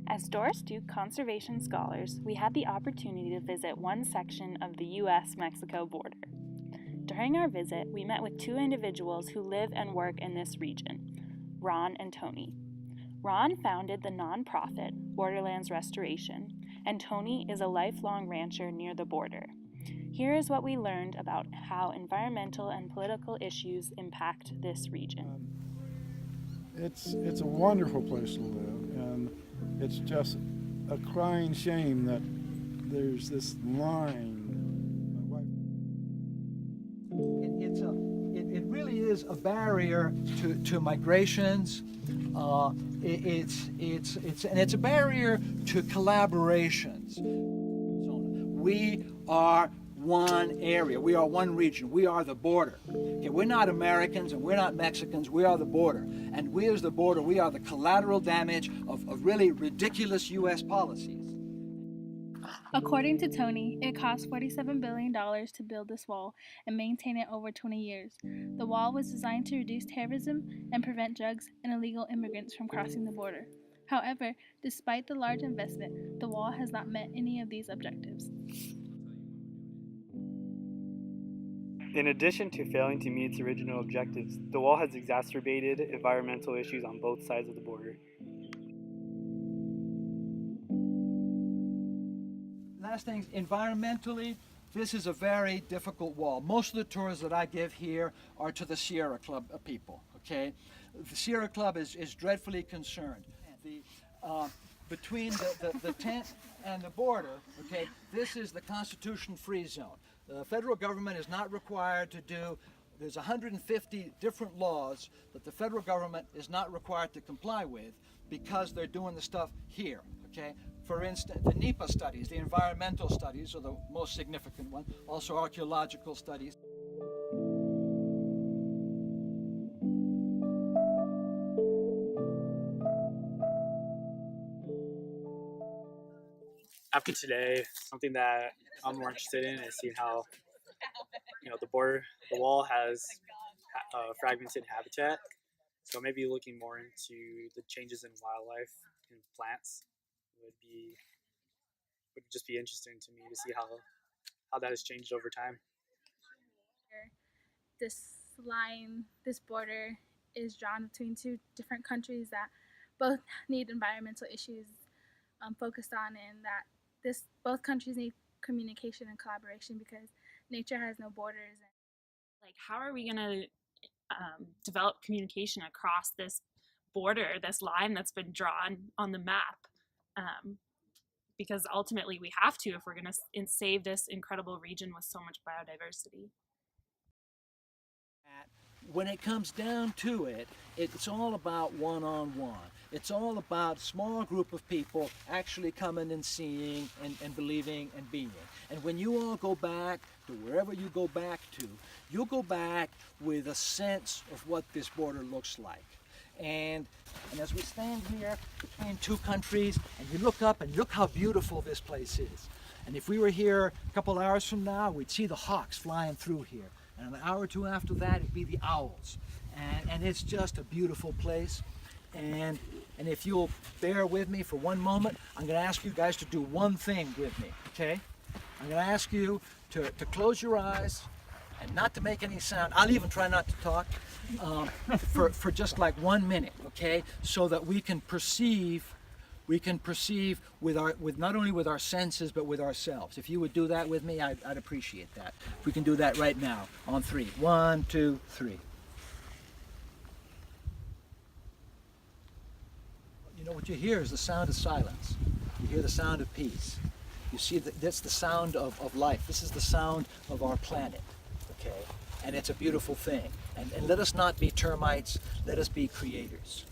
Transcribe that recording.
As Doris Duke conservation scholars, we had the opportunity to visit one section of the U.S.-Mexico border. During our visit, we met with two individuals who live and work in this region, Ron and Tony. Ron founded the nonprofit Borderlands Restoration, and Tony is a lifelong rancher near the border. Here is what we learned about how environmental and political issues impact this region. It's a wonderful place to live, and it's just a crying shame that there's this line. It really is a barrier to migrations. It's a barrier to collaborations. We are one area. We are one region. We are the border. Okay, we're not Americans and we're not Mexicans. We are the border. And we as the border, we are the collateral damage of really ridiculous U.S. policies. According to Tony, it cost $47 billion to build this wall and maintain it over 20 years. The wall was designed to reduce terrorism and prevent drugs and illegal immigrants from crossing the border. However, despite the large investment, the wall has not met any of these objectives. In addition to failing to meet its original objectives, the wall has exacerbated environmental issues on both sides of the border. Last thing, environmentally, this is a very difficult wall. Most of the tours that I give here are to the Sierra Club people, okay? The Sierra Club is dreadfully concerned. Between the tent and the border, okay, this is the constitution-free zone. The federal government is not required to do, there's 150 different laws that the federal government is not required to comply with because they're doing the stuff here, okay? For instance, the NEPA studies, the environmental studies are the most significant one, also archaeological studies. After today, something that I'm more interested in is seeing how, the wall has fragmented habitat. So maybe looking more into the changes in wildlife and plants would just be interesting to me to see how that has changed over time. This border is drawn between two different countries that both need environmental issues focused on, and that both countries need communication and collaboration because nature has no borders. Like, how are we going to develop communication across this border, this line that's been drawn on the map? Because ultimately we have to if we're going to save this incredible region with so much biodiversity. When it comes down to it, it's all about one-on-one. It's all about a small group of people actually coming and seeing and believing and being. And when you all go back to wherever you go back to, you'll go back with a sense of what this border looks like. And as we stand here between two countries and you look up and look how beautiful this place is. And if we were here a couple hours from now, we'd see the hawks flying through here. And an hour or two after that, it'd be the owls. And it's just a beautiful place. And if you'll bear with me for one moment, I'm going to ask you guys to do one thing with me, okay? I'm going to ask you to close your eyes and not to make any sound. I'll even try not to talk for just like 1 minute, okay? So that we can perceive with not only with our senses but with ourselves. If you would do that with me, I'd appreciate that. If we can do that right now on 3. 1, 2, 3. You know what you hear is the sound of silence. You hear the sound of peace. You see that's the sound of life. This is the sound of our planet, okay? And it's a beautiful thing. And let us not be termites, let us be creators.